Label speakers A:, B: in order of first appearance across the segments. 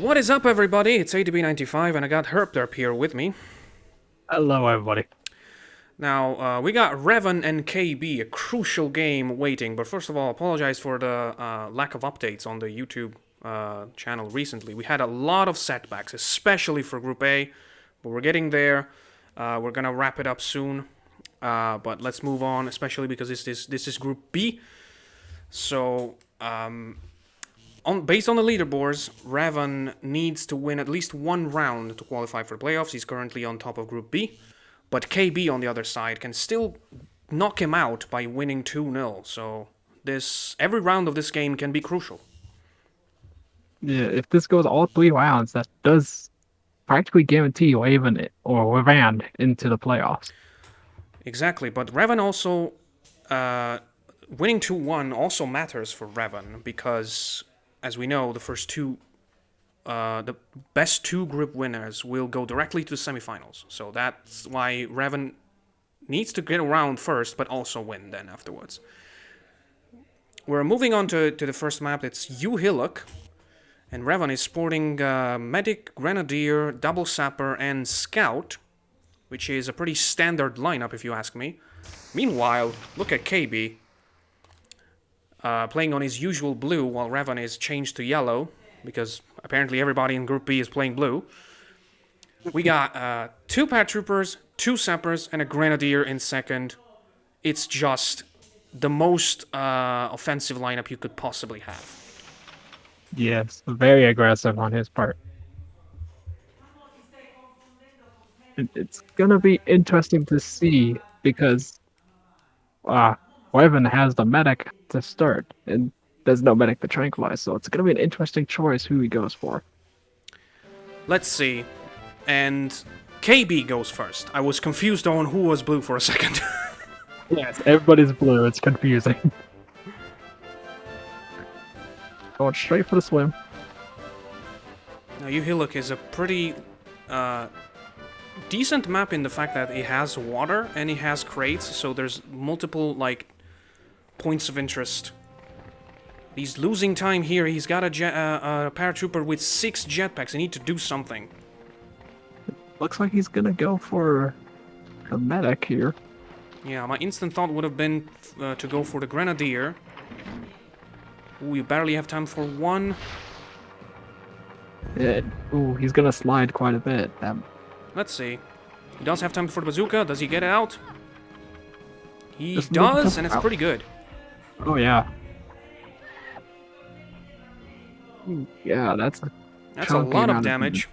A: What is up, everybody? It's ATB95, and I got herpderp here with me.
B: Hello, everybody.
A: Now, we got Revan and KB, a crucial game waiting. But first of all, apologize for the lack of updates on the YouTube channel recently. We had a lot of setbacks, especially for Group A, but we're getting there. We're gonna wrap it up soon. But let's move on, especially because this is Group B. So, based on the leaderboards, Revan needs to win at least one round to qualify for the playoffs. He's currently on top of Group B. But KB, on the other side, can still knock him out by winning 2-0. So every round of this game can be crucial.
B: Yeah, if this goes all 3 rounds, that does practically guarantee Revan into the playoffs.
A: Exactly, but Revan also... winning 2-1 also matters for Revan, because, as we know, the best two group winners will go directly to the semifinals. So that's why Revan needs to get around first, but also win then afterwards. We're moving on to the first map. It's Hillock, and Revan is sporting Medic, Grenadier, Double Sapper, and Scout, which is a pretty standard lineup if you ask me. Meanwhile, look at KB, playing on his usual blue while Revan is changed to yellow, because apparently everybody in Group B is playing blue. We got 2 paratroopers, 2 sappers, and a grenadier in second. It's just the most offensive lineup you could possibly have.
B: Yes, very aggressive on his part. It's gonna be interesting to see because Revan has the medic to start, and there's no medic to tranquilize, so it's gonna be an interesting choice who he goes for.
A: Let's see. And KB goes first. I was confused on who was blue for a second.
B: Yes, everybody's blue. It's confusing. Going straight for the swim.
A: Now, Hillock is a pretty decent map in the fact that it has water and it has crates, so there's multiple, like, points of interest. He's losing time here. He's got a paratrooper with 6 jetpacks. I need to do something.
B: Looks like he's gonna go for the medic here.
A: Yeah, my instant thought would have been to go for the Grenadier. Ooh, you barely have time for one.
B: Ooh, he's gonna slide quite a bit.
A: Let's see. He does have time for the bazooka. Does he get it out? He
B: Just
A: does, and it's pretty good.
B: Oh, yeah. Yeah, that's
A: a lot of damage.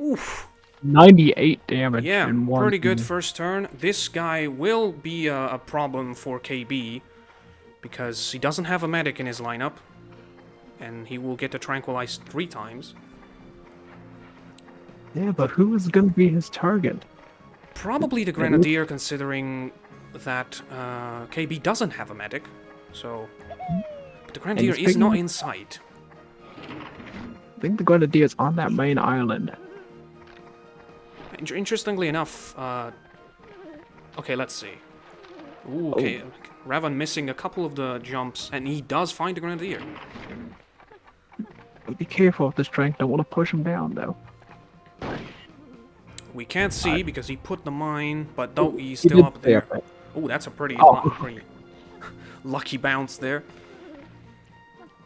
A: Oof.
B: 98 damage.
A: Yeah,
B: in one
A: pretty good first turn. This guy will be a problem for KB, because he doesn't have a medic in his lineup, and he will get to tranquilize 3 times.
B: Yeah, but who is going to be his target?
A: Probably the Grenadier, considering that KB doesn't have a medic. So, but the Grenadier is not in sight.
B: I think the Grenadier is on that main island.
A: Interestingly enough, okay, let's see. Ooh, okay, Revan missing a couple of the jumps, and he does find the Grenadier.
B: Be careful with this strength. Don't want to push him down, though.
A: We can't see because he put the mine, but though he's still up there. Oh, that's a pretty lucky bounce there.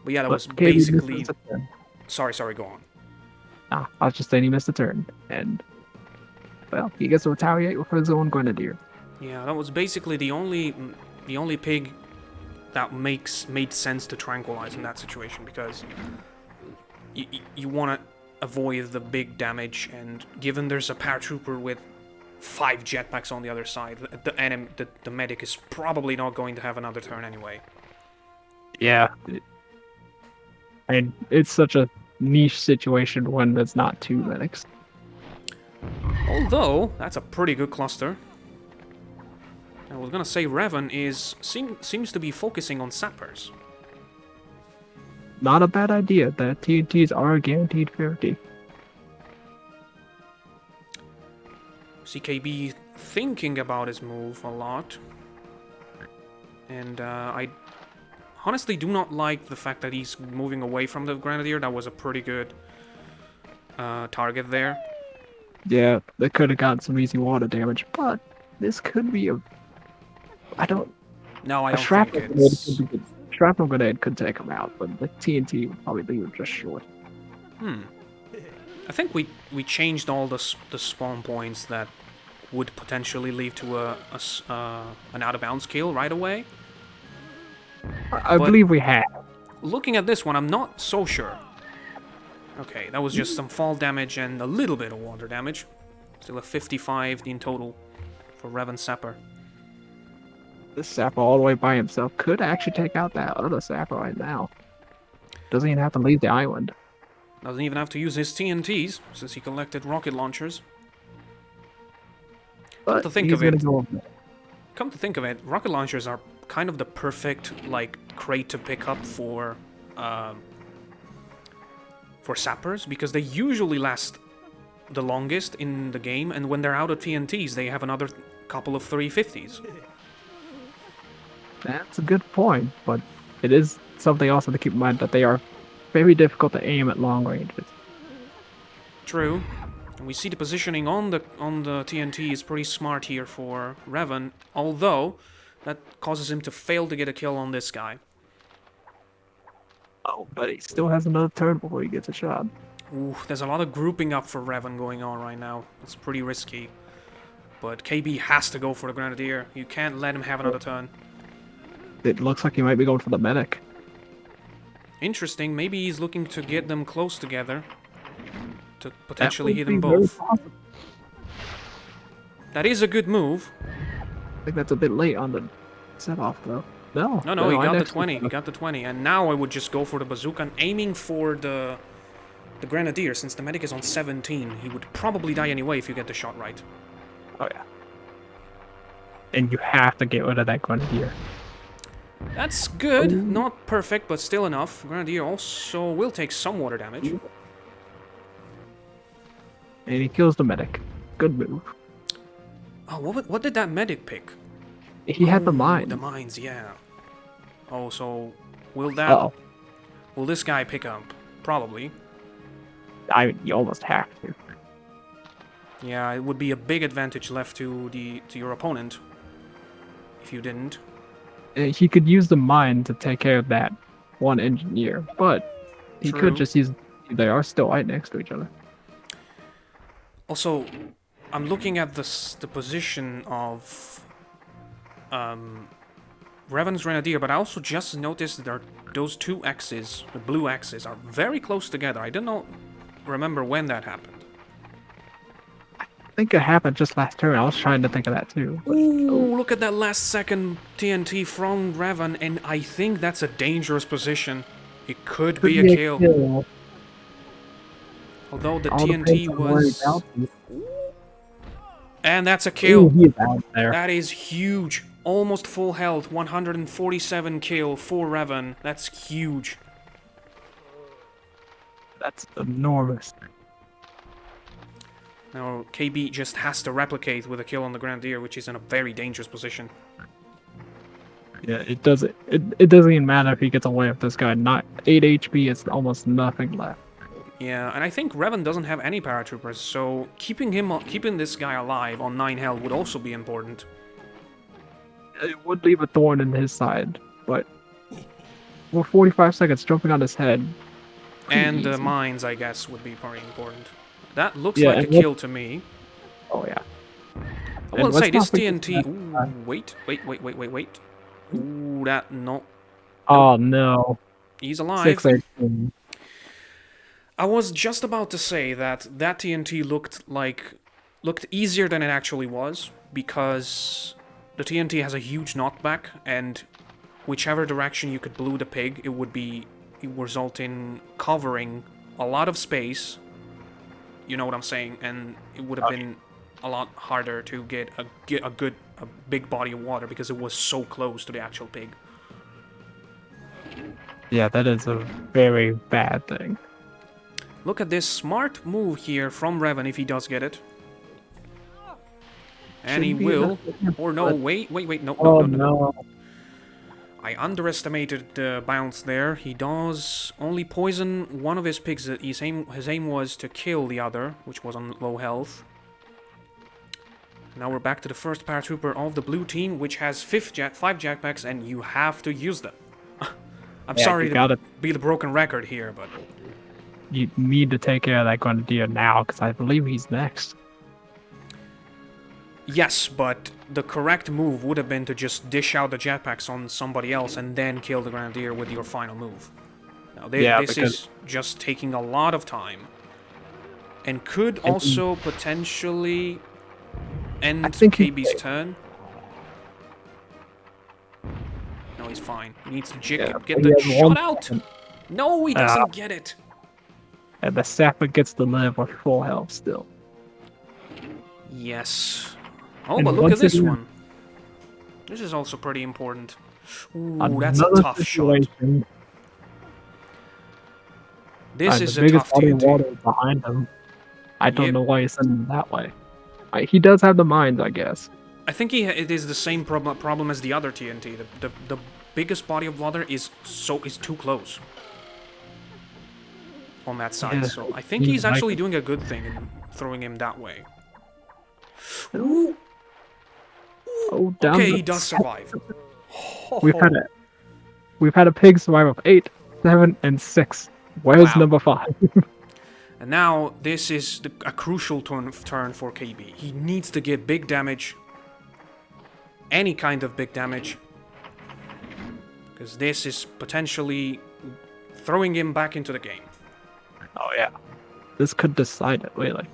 A: But yeah, that was basically... Sorry, go on.
B: I was just saying he missed a turn, and well, he gets to retaliate with his own Grenadier.
A: Yeah, that was basically the only pig that made sense to tranquilize in that situation, because you want to avoid the big damage, and given there's a paratrooper with 5 jetpacks on the other side, the medic is probably not going to have another turn anyway.
B: Yeah. I mean, it's such a niche situation when there's not 2 medics.
A: Although, that's a pretty good cluster. I was gonna say Revan seems to be focusing on sappers.
B: Not a bad idea. The TNTs are guaranteed 50.
A: CKB thinking about his move a lot. And honestly do not like the fact that he's moving away from the Grenadier. That was a pretty good target there.
B: Yeah, they could have gotten some easy water damage, but this could be a. I don't.
A: No, I
B: A
A: don't think
B: shrapnel grenade
A: it's...
B: could be good. Shrapnel grenade could take him out, but the TNT would probably leave him just short.
A: I think we changed all the spawn points that would potentially lead to an out-of-bounds kill right away.
B: I
A: But-
B: believe we have.
A: Looking at this one, I'm not so sure. Okay, that was just some fall damage and a little bit of water damage. Still a 55 in total for Revan Sapper.
B: This Sapper all the way by himself could actually take out that other Sapper right now. Doesn't even have to leave the island.
A: Doesn't even have to use his TNTs, since he collected rocket launchers.
B: But
A: to think
B: he's
A: of it-
B: gonna go.
A: Come to think of it, rocket launchers are kind of the perfect, like, crate to pick up for sappers, because they usually last the longest in the game, and when they're out of TNTs, they have another couple of 350s.
B: That's a good point, but it is something also to keep in mind that they are very difficult to aim at long ranges.
A: True. And we see the positioning on the TNT is pretty smart here for Revan, although that causes him to fail to get a kill on this guy.
B: Oh, but he still has another turn before he gets a shot.
A: Ooh, there's a lot of grouping up for Revan going on right now. It's pretty risky. But KB has to go for the Grenadier. You can't let him have another turn.
B: It looks like he might be going for the medic.
A: Interesting, maybe he's looking to get them close together. To potentially
B: That
A: hit
B: would
A: them
B: be very
A: both.
B: possible.
A: That is a good move.
B: I think that's a bit late on the set off though. No.
A: No, he
B: I
A: got the
B: next-
A: 20. He got the 20. And now I would just go for the bazooka and aiming for the Grenadier. Since the medic is on 17, he would probably die anyway if you get the shot right.
B: Oh yeah. And you have to get rid of that Grenadier.
A: That's good. Not perfect, but still enough. Grenadier also will take some water damage.
B: And he kills the medic. Good move.
A: Oh, what did that medic pick?
B: He had the
A: Oh,
B: mine.
A: The mines, yeah. Oh, so will that...
B: Uh-oh.
A: Will this guy pick up? Probably.
B: You almost have to.
A: Yeah, it would be a big advantage left to your opponent if you didn't.
B: He could use the mine to take care of that one engineer, but he
A: True.
B: could just use. They are still right next to each other.
A: Also, I'm looking at the position of Revan's Grenadier, but I also just noticed that those two axes, the blue axes, are very close together. I did not remember when that happened.
B: I think it happened just last turn. I was trying to think of that too. But,
A: Ooh, look at that last second TNT from Revan, and I think that's a dangerous position. It could be a kill. Although the
B: All
A: TNT
B: depends on where he
A: was...
B: bounces.
A: And that's a
B: Ooh,
A: kill.
B: he's out there.
A: That is huge. Almost full health. 147 kill for Revan. That's huge.
B: That's enormous.
A: Now, KB just has to replicate with a kill on the Grenadier, which is in a very dangerous position.
B: Yeah, it doesn't. It doesn't even matter if he gets away with this guy. Not 8 HP. It's almost nothing left.
A: Yeah, and I think Revan doesn't have any paratroopers, so keeping this guy alive on 9 health would also be important.
B: It would leave a thorn in his side, but for 45 seconds jumping on his head.
A: And the
B: easy.
A: mines, I guess, would be very important. That looks
B: Yeah,
A: like a
B: and what-
A: kill to me.
B: Oh yeah.
A: I will
B: And
A: say
B: let's
A: this
B: not forget
A: TNT.
B: that-
A: Ooh, wait. Ooh, that no.
B: Oh no.
A: He's alive.
B: 618.
A: I was just about to say that TNT looked easier than it actually was, because the TNT has a huge knockback, and whichever direction you could blue the pig, it would result in covering a lot of space. You know what I'm saying? And it would have been a lot harder to get a big body of water because it was so close to the actual pig.
B: Yeah, that is a very bad thing.
A: Look at this smart move here from Revan if he does get it. And he
B: Shouldn't be
A: will.
B: enough to him,
A: Or no,
B: but-
A: wait, no.
B: Oh no.
A: I underestimated the bounce there. He does only poison one of his pigs. His aim was to kill the other, which was on low health. Now we're back to the first paratrooper of the blue team, which has 5 jetpacks, and you have to use them. I'm sorry to be the broken record here, but...
B: You need to take care of that Grenadier now, because I believe he's next.
A: Yes, but the correct move would have been to just dish out the jetpacks on somebody else and then kill the Grenadier with your final move. Now, this is just taking a lot of time. And could also potentially end KB's turn. No, he's fine. He needs to get the shot out. No, he doesn't get it.
B: And the sapper gets to live with full health still.
A: Yes. Oh, but look at this one. This is also pretty important. Ooh, that's a tough shot. This is a tough TNT.
B: Behind him. I don't know why he's sending him that way. He does have the mines, I guess.
A: I think it is the same problem as the other TNT. The biggest body of water is too close on that side. So I think he's actually doing a good thing in throwing him that way. Ooh.
B: Oh, down
A: okay, he does survive.
B: We've had a pig survive of 8, 7, and 6. Where's number 5?
A: And now this is a crucial turn for KB. He needs to get big damage. Any kind of big damage. Because this is potentially throwing him back into the game.
B: Oh yeah. This could decide it, really.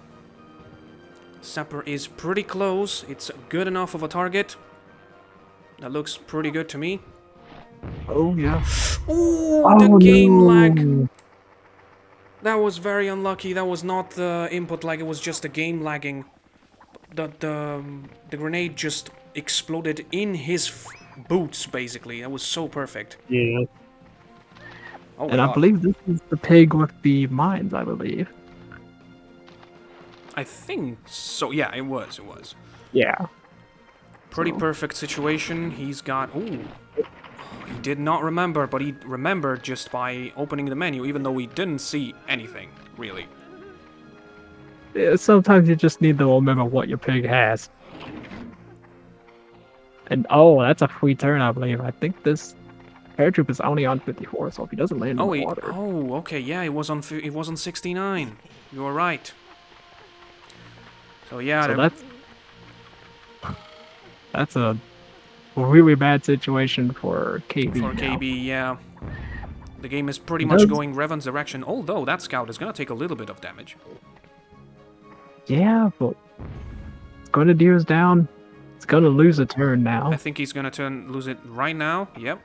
A: Sapper is pretty close. It's good enough of a target. That looks pretty good to me.
B: Oh yeah.
A: Ooh, the game lag. That was very unlucky. That was not the input lag. It was just the game lagging. The grenade just exploded in his boots, basically. That was so perfect.
B: Yeah.
A: Oh,
B: and I believe this is the pig with the mines, I believe.
A: I think so. Yeah, it was.
B: Yeah.
A: Pretty perfect situation. He's got... Ooh. He did not remember, but he remembered just by opening the menu, even though he didn't see anything, really.
B: Yeah, sometimes you just need to remember what your pig has. And oh, that's a free turn, I believe. I think this paratroop is only on 54, so if he doesn't land in the water...
A: Oh, okay, yeah, it was on 69. You were right. So yeah,
B: so that's a really bad situation for KB.
A: For KB, yeah. The game is pretty much going Revan's direction, although that scout is gonna take a little bit of damage.
B: Yeah, but Grenadier's down. It's gonna lose a turn now.
A: I think he's gonna lose it right now. Yep.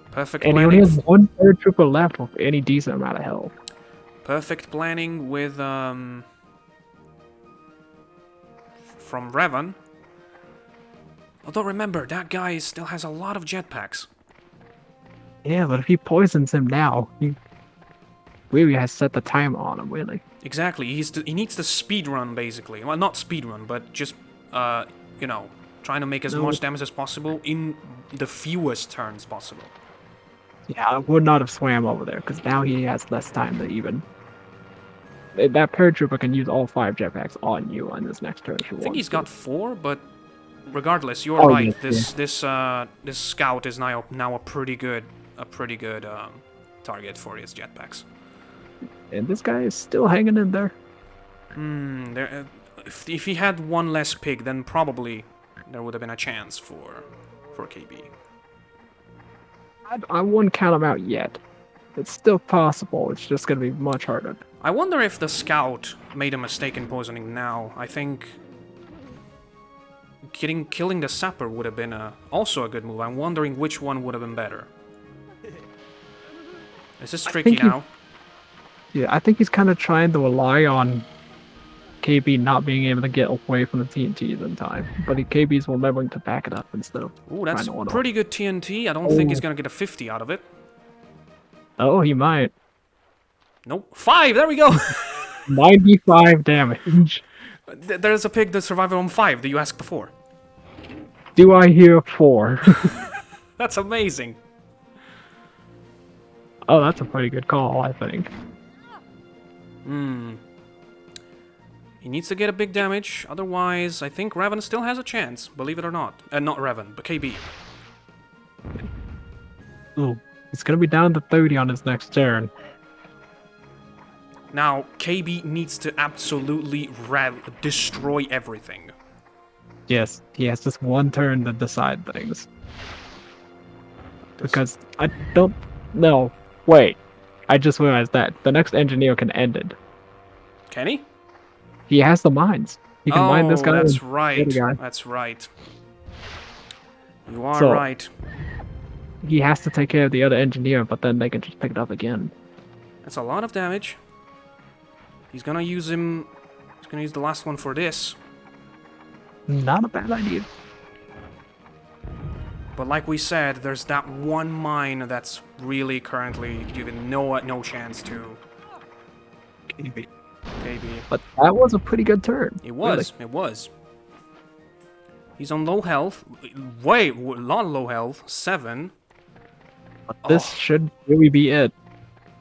A: Perfect
B: and
A: planning.
B: He only has one paratrooper left with any decent amount of health.
A: Perfect planning with from Revan. Although remember, that guy still has a lot of jetpacks.
B: Yeah, but if he poisons him now, he really has set the timer on him, really.
A: Exactly. He needs to speed run, basically. Well, not speed run, but just you know, trying to make as much damage as possible in the fewest turns possible.
B: Yeah, I would not have swam over there, because now he has less time to even... That paratrooper can use all 5 jetpacks on you on this next turn.
A: I think he's got 4, but regardless, you're right. Yes, this scout is now a pretty good target for his jetpacks.
B: And this guy is still hanging in there.
A: If he had one less pig, then probably there would have been a chance for KB.
B: I wouldn't count him out yet. It's still possible. It's just going to be much harder.
A: I wonder if the scout made a mistake in poisoning now. I think killing the sapper would have been also a good move. I'm wondering which one would have been better. This is tricky now.
B: Yeah, I think he's kind of trying to rely on KB not being able to get away from the TNTs in time. But KB's remembering to back it up and stuff.
A: Ooh, that's pretty good TNT. I don't think he's going to get a 50 out of it.
B: Oh, he might.
A: Nope. 5! There we go!
B: 95 damage.
A: There's a pig that survived on 5. Did you ask before?
B: Do I hear 4?
A: That's amazing.
B: Oh, that's a pretty good call, I think.
A: He needs to get a big damage, otherwise I think Revan still has a chance, believe it or not. Not Revan, but KB.
B: Ooh, he's gonna be down to 30 on his next turn.
A: Now, KB needs to absolutely destroy everything.
B: Yes, he has just one turn to decide things. Because I don't know. Wait, I just realized that the next engineer can end it.
A: Can he?
B: He has the mines. He can mine this guy.
A: That's
B: and
A: right.
B: the other guy.
A: That's right. You are
B: So,
A: right.
B: He has to take care of the other engineer, but then they can just pick it up again.
A: That's a lot of damage. He's gonna use him. He's gonna use the last one for this.
B: Not a bad idea.
A: But like we said, there's that one mine that's really currently given no chance to
B: Maybe.
A: KB.
B: But that was a pretty good turn.
A: It was. Really. It was. He's on low health. Wait, a lot of low health. 7.
B: But this should really be it.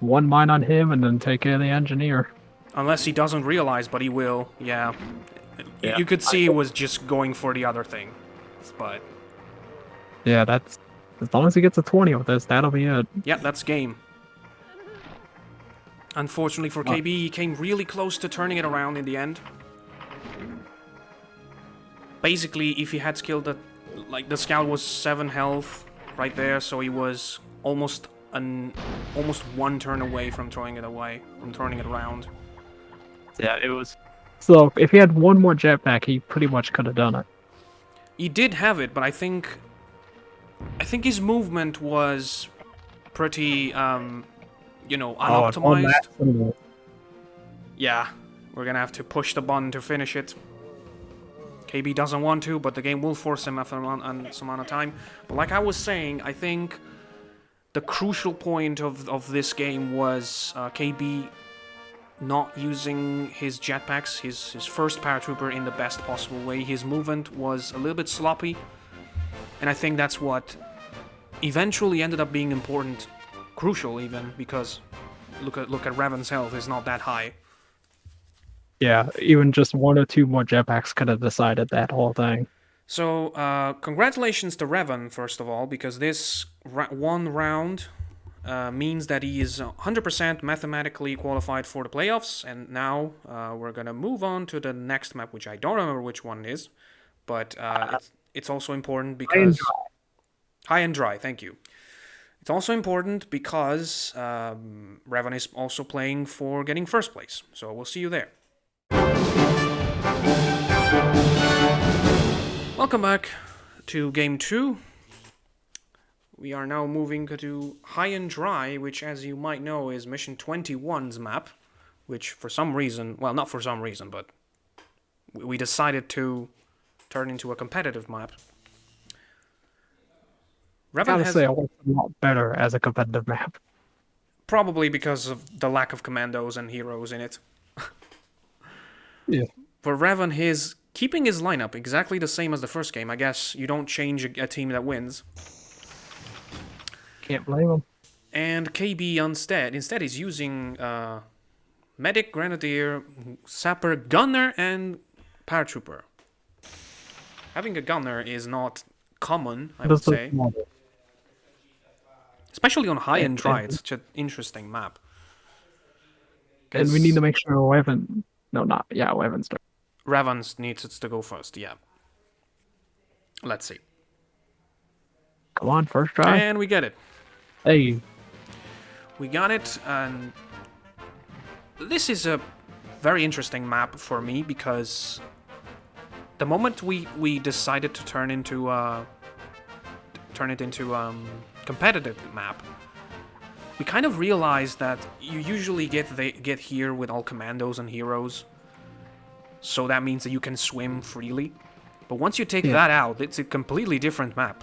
B: One mine on him and then take care of the engineer.
A: Unless he doesn't realize, but he will. Yeah. You could see he was just going for the other thing. But...
B: yeah, that's... as long as he gets a 20 with this, that'll be it.
A: Yep, that's game. Unfortunately for KB, he came really close to turning it around in the end. Basically, if he had skilled that... like, the scout was 7 health right there, so he was almost one turn away from throwing it away, from turning it around.
B: Yeah, it was... so, if he had one more jetpack, he pretty much could have done it.
A: He did have it, but I think his movement was pretty, unoptimized. Yeah, we're gonna have to push the button to finish it. KB doesn't want to, but the game will force him after some amount of time. But like I was saying, I think the crucial point of this game was KB not using his jetpacks, his first paratrooper, in the best possible way. His movement was a little bit sloppy, and I think that's what eventually ended up being important, crucial even, because look at Revan's health is not that high.
B: Yeah, even just 1 or 2 more jetpacks could have decided that whole thing.
A: So, congratulations to Revan, first of all, because this one round means that he is 100% mathematically qualified for the playoffs, and now we're gonna move on to the next map, which I don't remember which one it is, but it's also important because... High and dry, thank you. It's also important because Revan is also playing for getting first place, so we'll see you there. Welcome back to Game 2. We are now moving to High and Dry, which, as you might know, is Mission 21's map, which for some reason, well, not for some reason, but we decided to turn into a competitive map.
B: Revan has... it works a lot better as a competitive map.
A: Probably because of the lack of commandos and heroes in it.
B: Yeah.
A: For Revan, keeping his lineup exactly the same as the first game. I guess you don't change a team that wins.
B: Can't blame him.
A: And KB instead is using Medic, Grenadier, Sapper, Gunner, and Paratrooper. Having a Gunner is not common, I would say. Especially on High and Dry, it's such an interesting map.
B: And we need to make sure Revan... no, not... yeah, Revan's starts.
A: Revan needs it to go first, yeah. Let's see.
B: Come on, first try.
A: And we get it.
B: Hey.
A: We got it, and this is a very interesting map for me because the moment we decided to turn it into competitive map, we kind of realized that you usually get here with all commandos and heroes, so that means that you can swim freely. But once you take that out, it's a completely different map.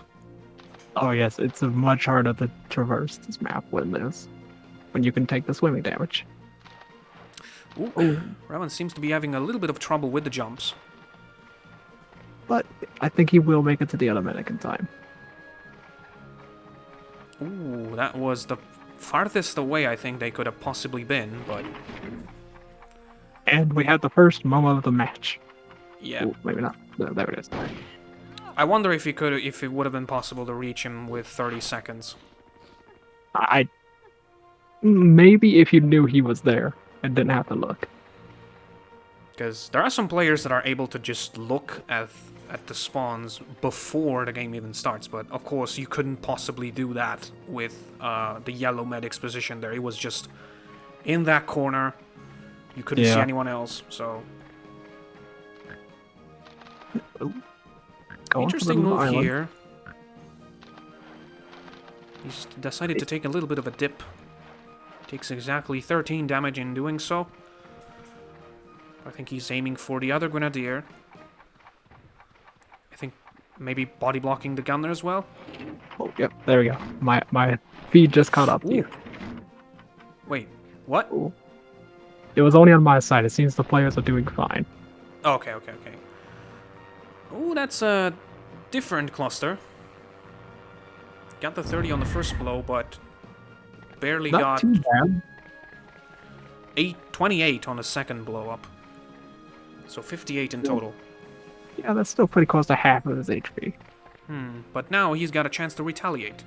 B: Oh yes, it's much harder to traverse this map when you can take the swimming damage.
A: Ooh. Revan seems to be having a little bit of trouble with the jumps.
B: But I think he will make it to the other medic in time.
A: Ooh, that was the farthest away I think they could have possibly been, but
B: And we had the first moment of the match.
A: yeah.
B: Ooh, maybe not. There it is.
A: I wonder if it would have been possible to reach him with 30 seconds.
B: I maybe if you knew he was there and didn't have to look.
A: Because there are some players that are able to just look at the spawns before the game even starts, but of course you couldn't possibly do that with the yellow medic's position there. It was just in that corner. You couldn't see anyone else, so... Interesting move here. He's decided to take a little bit of a dip. Takes exactly 13 damage in doing so. I think he's aiming for the other Grenadier. I think maybe body blocking the gunner as well.
B: Oh, yep, there we go. My feed just caught up to you.
A: Wait, what?
B: Ooh. It was only on my side. It seems the players are doing fine.
A: Okay. Ooh, that's a different cluster. Got the 30 on the first blow, but barely
B: Not
A: got
B: too bad.
A: 28 on the second blow up. So 58 in total.
B: Yeah, that's still pretty close to half of his HP.
A: But now he's got a chance to retaliate.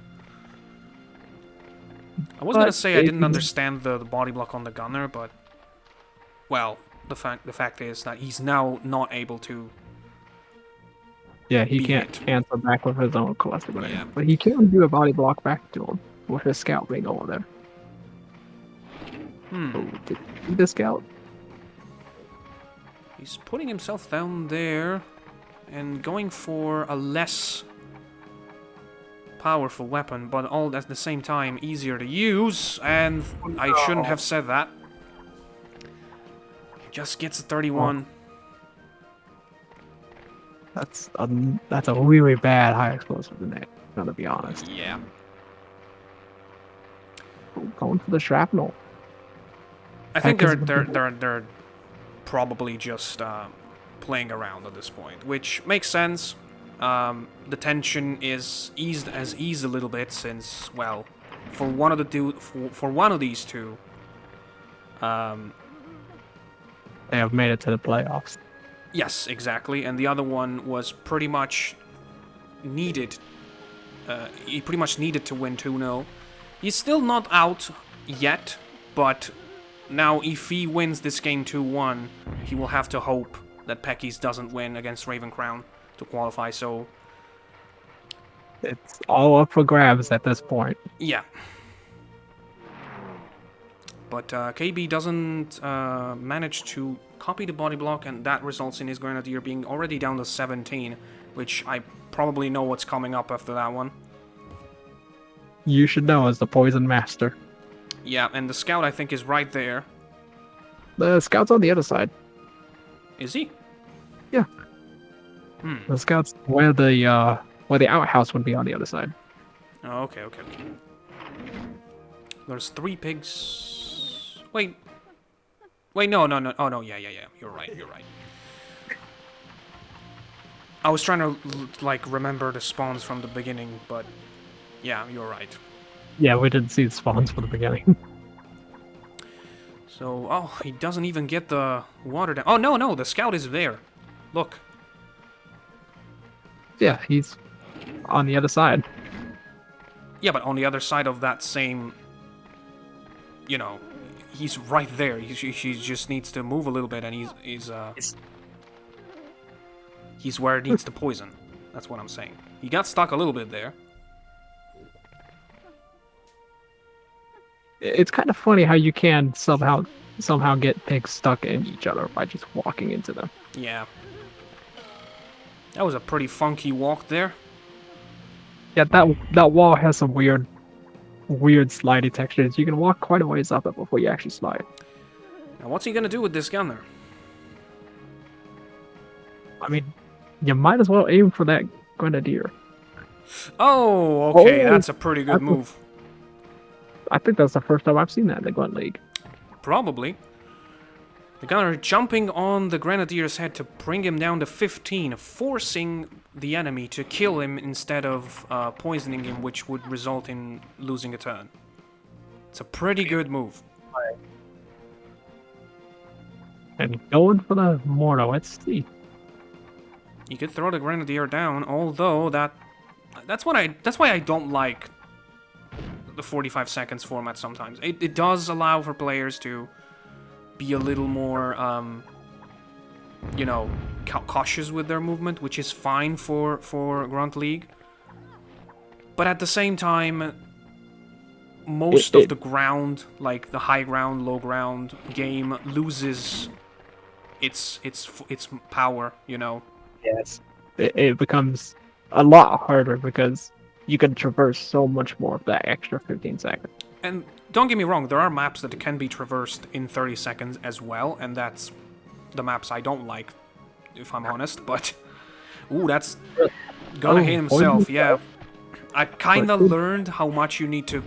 A: I was gonna say I didn't understand the body block on the gunner, but well, the fact is that he's now not able to.
B: Yeah, he can't answer back with his own cluster grenade,
A: Yeah.
B: but he can do a body block back to him with his scout being over there. Oh, did he see the scout?
A: He's putting himself down there and going for a less powerful weapon, but all at the same time easier to use, and I shouldn't have said that. Just gets a 31.
B: That's a really bad high explosive grenade, gotta be honest.
A: Yeah.
B: Going for the shrapnel.
A: I think they're probably just playing around at this point, which makes sense. The tension is eased a little bit since, well, for one of these two,
B: They have made it to the playoffs.
A: yes, exactly, and the other one was pretty much needed. He pretty much needed to win 2-0. He's still not out yet, but now if he wins this game 2-1, he will have to hope that Pekis doesn't win against Raven Crown to qualify, so...
B: It's all up for grabs at this point.
A: Yeah. But KB doesn't manage to copy the body block, and that results in his Grenadier being already down to 17, which I probably know what's coming up after that one.
B: You should know as the Poison Master.
A: Yeah, and the Scout, I think, is right there.
B: The Scout's on the other side.
A: Is he?
B: Yeah. The Scout's where the outhouse would be on the other side.
A: Oh, okay. There's 3 pigs... Wait, no. Oh, no, yeah. You're right. I was trying to, like, remember the spawns from the beginning, but... Yeah, you're right.
B: Yeah, we didn't see the spawns from the beginning.
A: So, oh, he doesn't even get the water down. Oh, no, the Scout is there. Look.
B: Yeah, he's on the other side.
A: Yeah, but on the other side of that same... You know, he's right there. He just needs to move a little bit, and he's where it needs to poison. That's what I'm saying. He got stuck a little bit there.
B: It's kind of funny how you can somehow get pigs stuck in each other by just walking into them.
A: Yeah. That was a pretty funky walk there.
B: Yeah, that wall has some weird slidey textures. You can walk quite a ways up it before you actually slide.
A: Now, what's he gonna do with this gunner?
B: I mean, you might as well aim for that Grenadier.
A: Oh, okay, that's a pretty good move.
B: I think that's the first time I've seen that in the Grunt League.
A: Probably. The gunner jumping on the grenadier's head to bring him down to 15, forcing the enemy to kill him instead of poisoning him, which would result in losing a turn. It's a pretty good move.
B: And going for the mortar, let's see.
A: You could throw the grenadier down, although that's why I don't like the 45 seconds format sometimes. It does allow for players to be a little more, you know, cautious with their movement, which is fine for Grunt League. But at the same time, most of the ground, like the high ground, low ground game, loses its power, you know.
B: Yes. It becomes a lot harder because you can traverse so much more of that extra 15 seconds.
A: And don't get me wrong, there are maps that can be traversed in 30 seconds as well, and that's the maps I don't like, if I'm honest, but... Ooh, that's gonna hit himself, yeah. I kinda learned how much you need to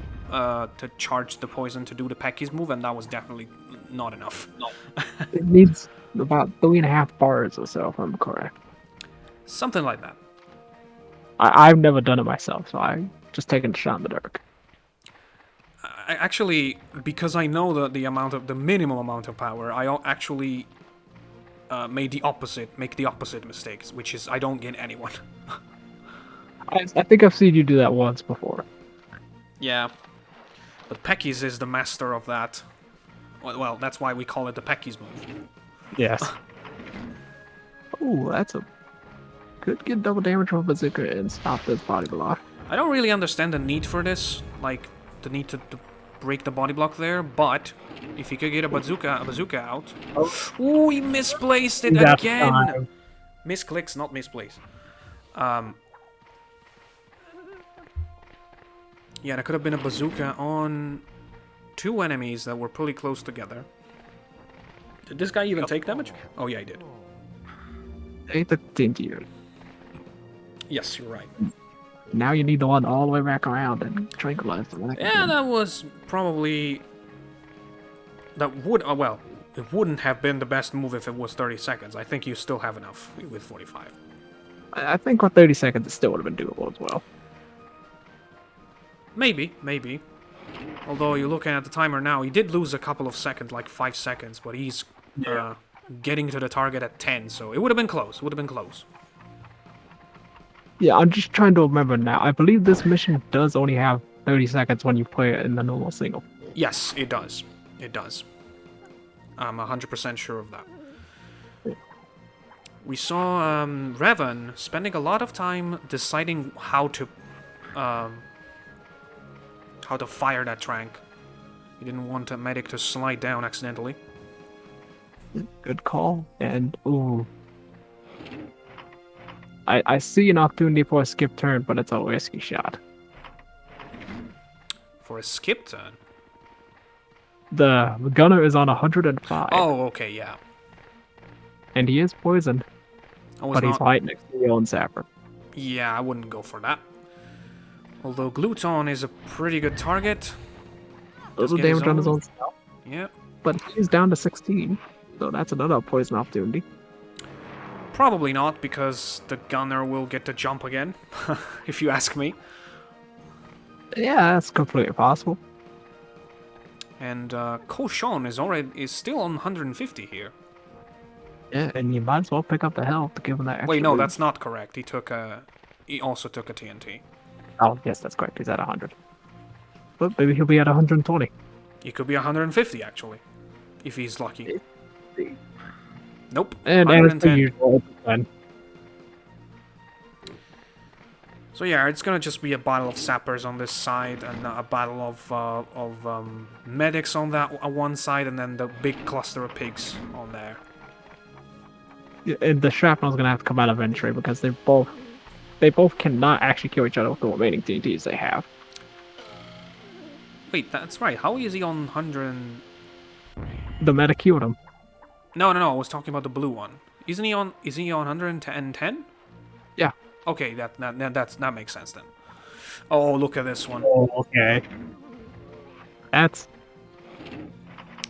A: charge the poison to do the Pecky's move, and that was definitely not enough.
B: It needs about 3.5 bars or so, if I'm correct.
A: Something like that.
B: I've never done it myself, so I'm just taking a shot in the dark.
A: I actually, because I know the minimum amount of power, I actually make the opposite mistakes, which is I don't get anyone.
B: I think I've seen you do that once before.
A: Yeah, but Pecky's is the master of that. Well, that's why we call it the Pecky's move.
B: Yes. Oh, that's a... Could get double damage from a bazooka and stop this body block.
A: I don't really understand the need for this, like the need to break the body block there, but if he could get a bazooka out... Oh, ooh, he misplaced it again! Misclicks, not misplace. Yeah, there could have been a bazooka on 2 enemies that were pretty close together. Did this guy even take damage? Oh yeah, he did.
B: Ain't the danger.
A: Yes, you're right.
B: Now you need the one all the way back around and tranquilize them.
A: Yeah, that was probably... That would... well, it wouldn't have been the best move if it was 30 seconds. I think you still have enough with 45.
B: I think with 30 seconds it still would have been doable as well.
A: Maybe. Although you're looking at the timer now, he did lose a couple of seconds, like 5 seconds, but he's getting to the target at 10, so it would have been close.
B: Yeah, I'm just trying to remember now. I believe this mission does only have 30 seconds when you play it in the normal single.
A: Yes, it does. I'm 100% sure of that. We saw Revan spending a lot of time deciding how to fire that trank. He didn't want a medic to slide down accidentally.
B: Good call. And ooh, I see an opportunity for a skip turn, but it's a risky shot.
A: For a skip turn?
B: The gunner is on 105.
A: Oh, okay, yeah.
B: And he is poisoned. But he's right next to the own sapper.
A: Yeah, I wouldn't go for that. Although Gluton is a pretty good target.
B: A little damage on his own self.
A: Yeah.
B: But he's down to 16. So that's another poison opportunity.
A: Probably not, because the gunner will get to jump again, if you ask me.
B: Yeah, that's completely possible.
A: And Cochon is still on 150 here.
B: Yeah, and you might as well pick up the health to give him that extra.
A: Wait, no, that's not correct. He also took a TNT.
B: Oh, yes, that's correct. He's at 100. But maybe he'll be at 120.
A: He could be 150, actually, if he's lucky. Nope,
B: and
A: 110.
B: Usual,
A: so yeah, it's gonna just be a battle of sappers on this side, and a battle of medics on that one side, and then the big cluster of pigs on there.
B: Yeah, and the shrapnel's gonna have to come out eventually because they both cannot actually kill each other with the remaining TNTs they have.
A: Wait, that's right. How is he on 100?
B: The medic killed him.
A: No. I was talking about the blue one. Isn't he on? Is he on 110?
B: Yeah.
A: Okay, that makes sense then. Oh, look at this one.
B: Oh, okay. That's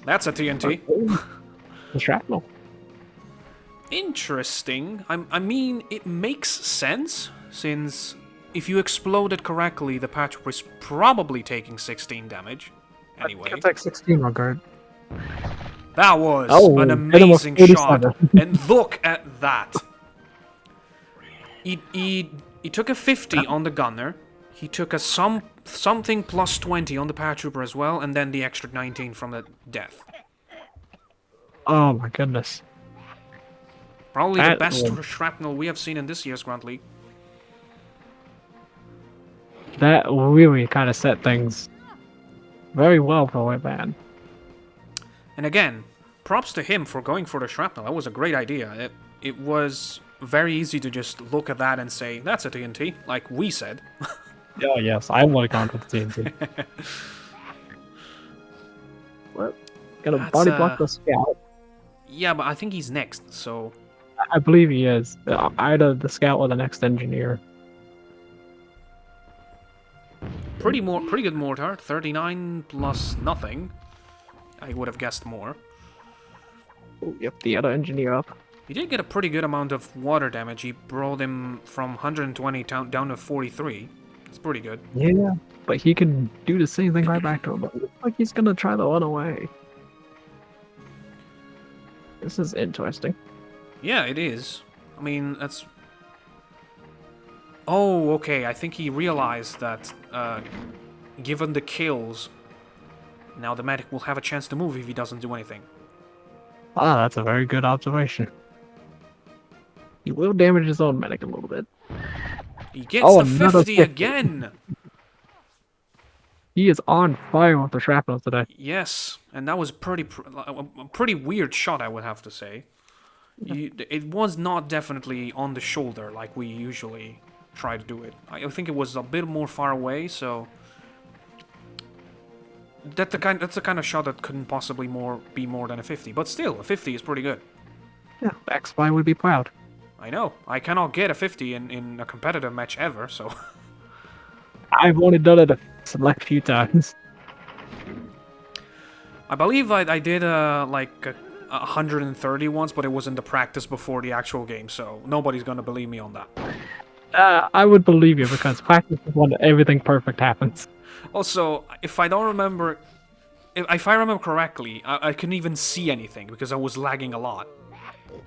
A: a TNT.
B: the shrapnel.
A: Interesting. I mean, it makes sense, since if you explode it correctly, the Paratrooper is probably taking 16 damage. Anyway.
B: It's like 16, Regard.
A: That was
B: Oh,
A: an
B: hit him with
A: amazing shot.
B: 47.
A: And look at that. He took a 50 on the gunner. He took a something plus 20 on the paratrooper as well, and then the extra 19 from the death.
B: Oh my goodness.
A: Probably the best shrapnel we have seen in this year's Grunt League.
B: That really kind of set things very well for Revan.
A: And again, props to him for going for the shrapnel. That was a great idea. It was very easy to just look at that and say, that's a TNT, like we said.
B: Oh, yes, I would have gone for the TNT. Well, gonna body block the scout.
A: Yeah, but I think he's next, so...
B: I believe he is. Either the scout or the next engineer.
A: Pretty good mortar. 39 plus nothing. I would have guessed more.
B: Oh, yep, the other engineer up.
A: He did get a pretty good amount of water damage. He brought him from 120 down to 43. It's pretty good.
B: Yeah, but he can do the same thing right back to him. But it looks like he's gonna try to run away. This is interesting.
A: Yeah, it is. I mean, that's... Oh, okay. I think he realized that, given the kills, now the medic will have a chance to move if he doesn't do anything.
B: Ah, that's a very good observation. He will damage his own medic a little bit.
A: He gets the 50 again!
B: He is on fire with the shrapnel today.
A: Yes, and that was a pretty weird shot, I would have to say. It was not definitely on the shoulder like we usually try to do it. I think it was a bit more far away, so... That's the kind of shot that couldn't possibly be more than a 50. But still, a 50 is pretty good.
B: Yeah, X-Spy would be proud.
A: I know. I cannot get a 50 in a competitive match ever, so...
B: I've only done it a select few times.
A: I believe I did like 130 once, but it was in the practice before the actual game, so nobody's gonna believe me on that.
B: I would believe you, because practice is when everything perfect happens.
A: Also, if I remember correctly, I couldn't even see anything because I was lagging a lot.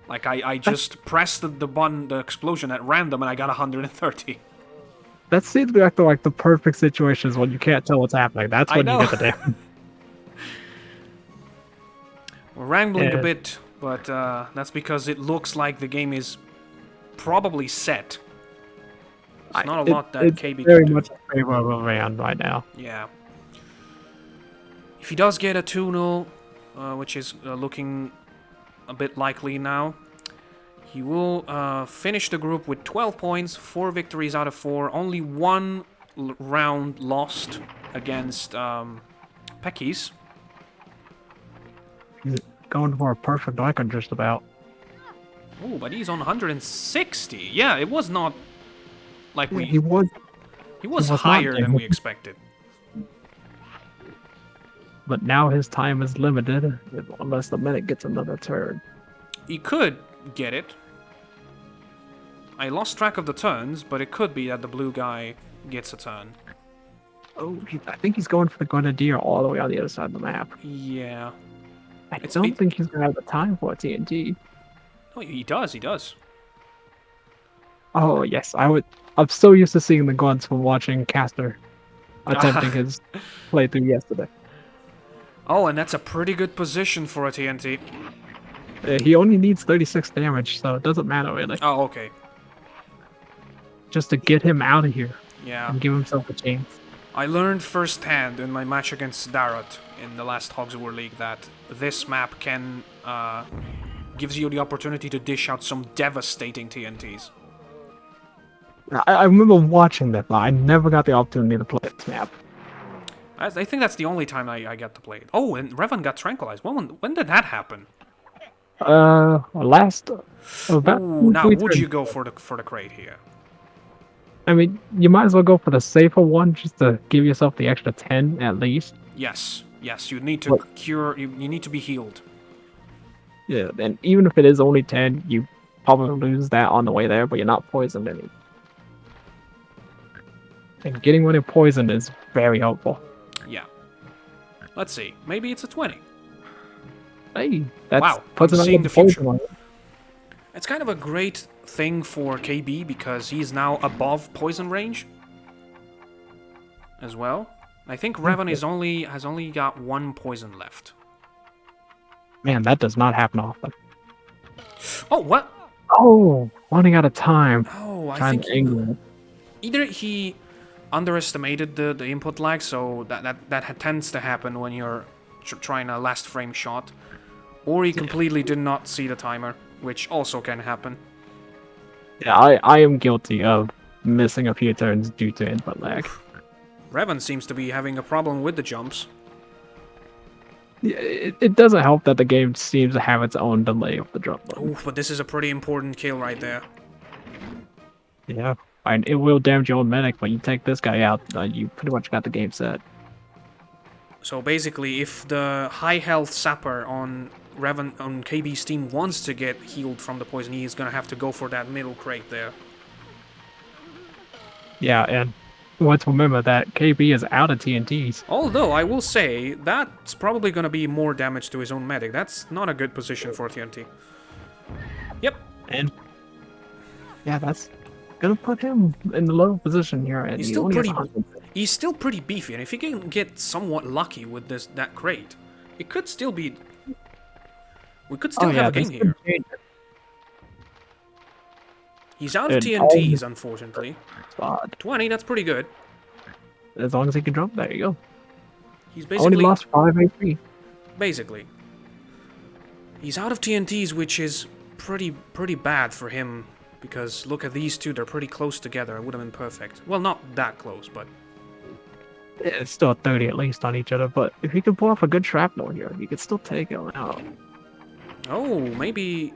A: Like I just pressed the button, the explosion at random, and I got 130.
B: That seems like the perfect situations when you can't tell what's happening. That's when you get the damage.
A: We're rambling a bit, but that's because it looks like the game is probably set. It's not a lot that KB can do.
B: It's very much in favor of Revan right now.
A: Yeah. If he does get a 2-0, which is looking a bit likely now, he will finish the group with 12 points, 4 victories out of 4, only 1 round lost against Peckies.
B: He's going for a perfect record just about.
A: Oh, but he's on 160. Yeah, it was not like
B: he was
A: higher than we expected.
B: But now his time is limited, unless the medic gets another turn.
A: He could get it. I lost track of the turns, but it could be that the blue guy gets a turn.
B: Oh, I think he's going for the Grenadier all the way on the other side of the map.
A: Yeah.
B: I don't think he's going to have the time for a TNT.
A: Oh, he does.
B: Oh, yes, I'm so used to seeing the guns from watching Caster attempting his playthrough yesterday.
A: Oh, and that's a pretty good position for a TNT.
B: He only needs 36 damage, so it doesn't matter really.
A: Oh, okay.
B: Just to get him out of here.
A: Yeah.
B: And give himself a chance.
A: I learned firsthand in my match against Darrot in the last Hogs War League that this map gives you the opportunity to dish out some devastating TNTs.
B: I remember watching that, but I never got the opportunity to play this map.
A: I think that's the only time I got to play it. Oh, and Revan got tranquilized. When did that happen?
B: Last...
A: now, would you go for the crate here?
B: I mean, you might as well go for the safer one, just to give yourself the extra 10 at least.
A: Yes, you need to cure... You need to be healed.
B: Yeah, and even if it is only 10, you probably lose that on the way there, but you're not poisoned any. And getting rid of poison is very helpful.
A: Yeah. Let's see. Maybe it's a 20.
B: Hey, that's
A: Wow,
B: puts
A: I'm
B: another
A: seeing the
B: poison
A: future.
B: on it.
A: It's kind of a great thing for KB because he's now above poison range as well. I think Revan has only got 1 poison left.
B: Man, that does not happen often.
A: Oh, what?
B: Oh, running out of time.
A: Oh, I
B: Trying
A: think
B: to angle it.
A: either he underestimated the input lag, so that tends to happen when you're trying a last frame shot, or he completely did not see the timer, which also can happen.
B: Yeah, I am guilty of missing a few turns due to input lag.
A: Revan seems to be having a problem with the jumps.
B: Yeah, it doesn't help that the game seems to have its own delay of the jump button.
A: Oof, but this is a pretty important kill right there.
B: Yeah, and it will damage your own medic, but you take this guy out, you pretty much got the game set.
A: So basically, if the high health sapper on Revan on KB's team wants to get healed from the poison, he's gonna have to go for that middle crate there.
B: Yeah, and let's remember that KB is out of TNTs.
A: Although I will say that's probably gonna be more damage to his own medic. That's not a good position for TNT. Yep.
B: And yeah, that's gonna put him in the low position here. And
A: He's
B: he
A: still
B: only has
A: pretty.
B: 100.
A: He's still pretty beefy, and if he can get somewhat lucky with that crate, it could still be. We could still have a game here. He's out of TNTs, unfortunately.
B: Spot.
A: 20, that's pretty good.
B: As long as he can jump, there you go.
A: He's
B: Only
A: basically
B: lost 5 AP.
A: basically. He's out of TNTs, which is pretty bad for him, because look at these two, they're pretty close together. It would have been perfect. Well, not that close, but
B: It's still 30 at least on each other, but if he can pull off a good shrapnel here, he could still take him out.
A: oh, maybe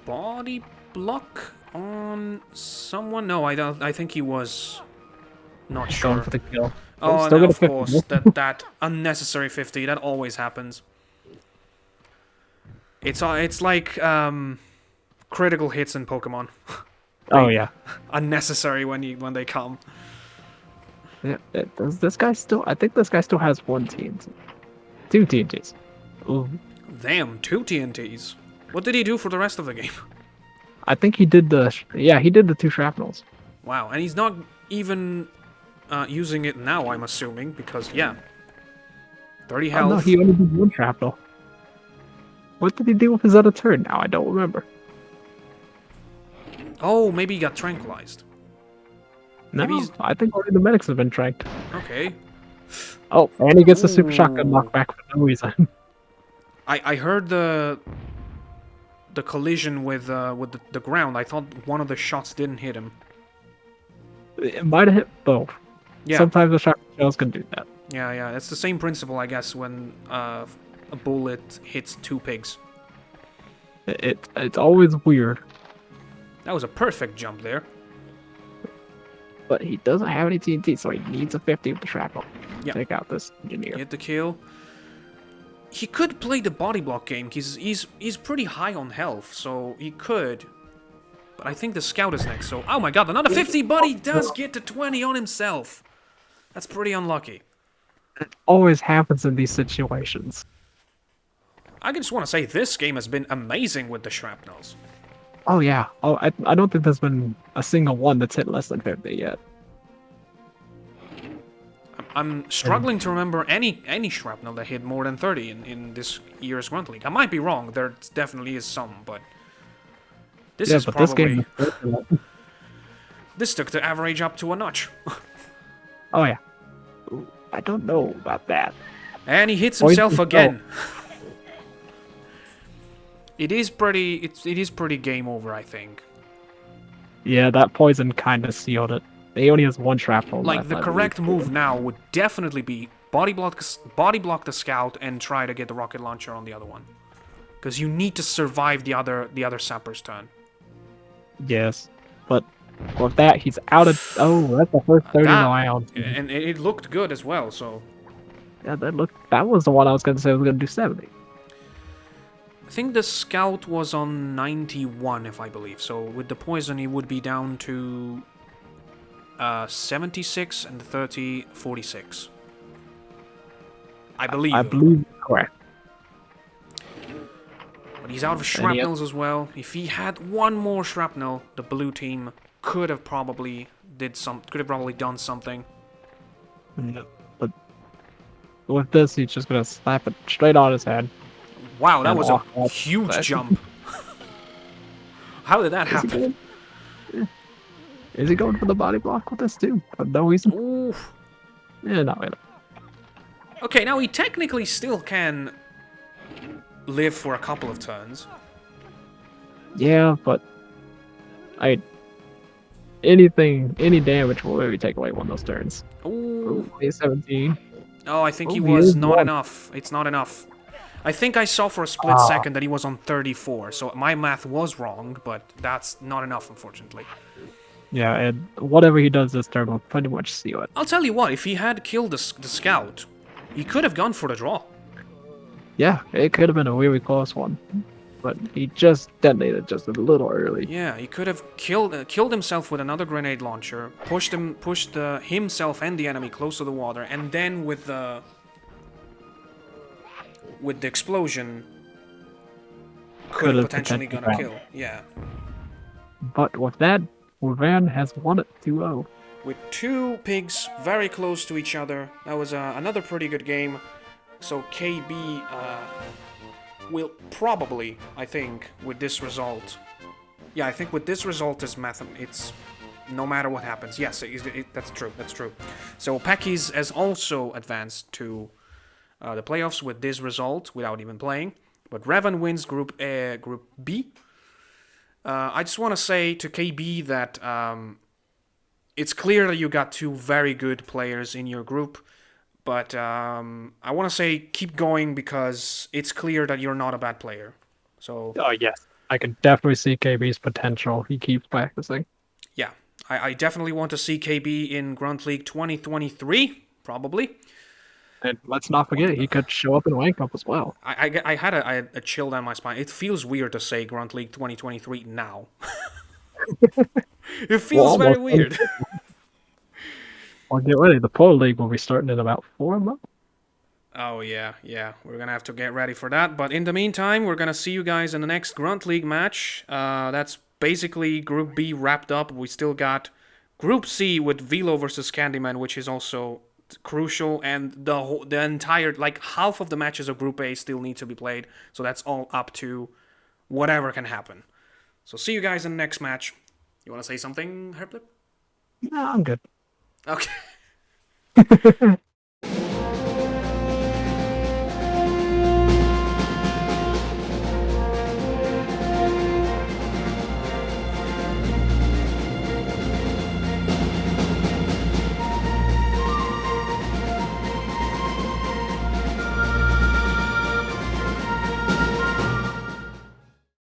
A: body block on someone? No, I don't. I think he was not sure.
B: Going for the kill.
A: Oh,
B: Still
A: no,
B: got a
A: of
B: 50.
A: course. that unnecessary 50. That always happens. It's like critical hits in Pokemon.
B: Oh yeah.
A: Unnecessary when they come.
B: Yeah, does this guy still? I think this guy still has 1 TNT. 2 TNTs. Ooh.
A: Damn, 2 TNTs. What did he do for the rest of the game?
B: I think he did the. Yeah, he did the 2 shrapnels.
A: Wow, and he's not even using it now, I'm assuming, because, yeah. 30 health.
B: Oh no, he only did 1 shrapnel. What did he do with his other turn now? I don't remember.
A: Oh, maybe he got tranquilized.
B: No,
A: Maybe he's-
B: I think already the medics have been tranked.
A: Okay.
B: Oh, and he gets a super shotgun
A: Ooh.
B: knockback for no reason.
A: I heard the collision with the ground. I thought one of the shots didn't hit him.
B: It might have hit both.
A: Yeah.
B: Sometimes the shotgun shells can do that.
A: Yeah. It's the same principle, I guess, when a bullet hits 2 pigs.
B: It's always weird,
A: That was a perfect jump there.
B: but he doesn't have any TNT, so he needs a 50 with the shrapnel.
A: Yeah.
B: Take out this engineer.
A: Get the kill. He could play the body block game. He's pretty high on health, so he could. But I think the scout is next. So oh my god, another 50, but he does get to 20 on himself. That's pretty unlucky.
B: It always happens in these situations.
A: I just want to say this game has been amazing with the shrapnels.
B: Oh yeah. Oh, I don't think there's been a single one that's hit less than 50 yet.
A: I'm struggling to remember any shrapnel that hit more than 30 in this year's Grunt League. I might be wrong. There definitely is some, but this is
B: but
A: probably
B: this game.
A: this took the average up to a notch.
B: Oh yeah. Ooh, I don't know about that.
A: And he hits
B: Poison
A: himself
B: spell.
A: again. It is pretty game over, I think.
B: Yeah, that poison kind of sealed it. He only has 1 shrapnel
A: Like
B: left,
A: the
B: I
A: correct
B: believe.
A: move now would definitely be body block the scout and try to get the rocket launcher on the other one, because you need to survive the other sapper's turn.
B: Yes, but with that, he's out of. Oh, that's the first 30
A: That-
B: round.
A: And it looked good as well. So
B: Yeah, that was the one I was gonna say was gonna do 70.
A: I think the scout was on 91, if I believe. So with the poison, he would be down to 76 and 30, 46. I believe.
B: I believe you're correct.
A: But he's out of shrapnels as well. If he had one more shrapnel, the blue team could have probably done something.
B: Yeah, but with this, he's just gonna slap it straight on his head.
A: Wow, that
B: And
A: was a
B: off.
A: huge jump. How did that happen?
B: Is he going for the body block with this too? For no reason?
A: Oof.
B: Yeah, not really.
A: Okay, now he technically still can live for a couple of turns.
B: Yeah, but any damage will maybe take away one of those turns.
A: Ooh.
B: He's 17.
A: Oh, I think he
B: He
A: was
B: is
A: not
B: one.
A: enough. It's not enough. I think I saw for a split second that he was on 34, so my math was wrong, but that's not enough, unfortunately.
B: Yeah, and whatever he does this turn will pretty much seal it.
A: I'll tell you what, if he had killed the scout, he could have gone for the draw.
B: Yeah, it could have been a really close one, but he just detonated just a little early.
A: Yeah, he could have killed himself with another grenade launcher, pushed himself and the enemy close to the water, and then with the explosion, could have potentially gonna kill. Yeah.
B: But with that, Revan has won it 2-0.
A: With two pigs very close to each other, that was another pretty good game. So KB will probably, I think, with this result. Yeah, I think with this result it's no matter what happens. Yes, that's true. That's true. So Pekis has also advanced to the playoffs with this result without even playing. But Revan wins Group B. I just want to say to KB that it's clear that you got two very good players in your group. But I want to say keep going because it's clear that you're not a bad player. So.
B: Oh, yes. I can definitely see KB's potential. He keeps practicing.
A: Yeah, I definitely want to see KB in Grunt League 2023, probably.
B: And let's not forget, he could show up in Rank Up as well.
A: I had a chill down my spine. It feels weird to say Grunt League 2023 now. It feels very weird.
B: Well, get ready. The Pro League will be starting in about 4 months.
A: Oh, yeah. We're going to have to get ready for that. But in the meantime, we're going to see you guys in the next Grunt League match. That's basically Group B wrapped up. We still got Group C with Velo versus Candyman, which is also crucial. And the entire, like, half of the matches of Group A still need to be played. So that's all up to whatever can happen. So see you guys in the next match. You want to say something, herpderp?
B: No, I'm good.
A: Okay.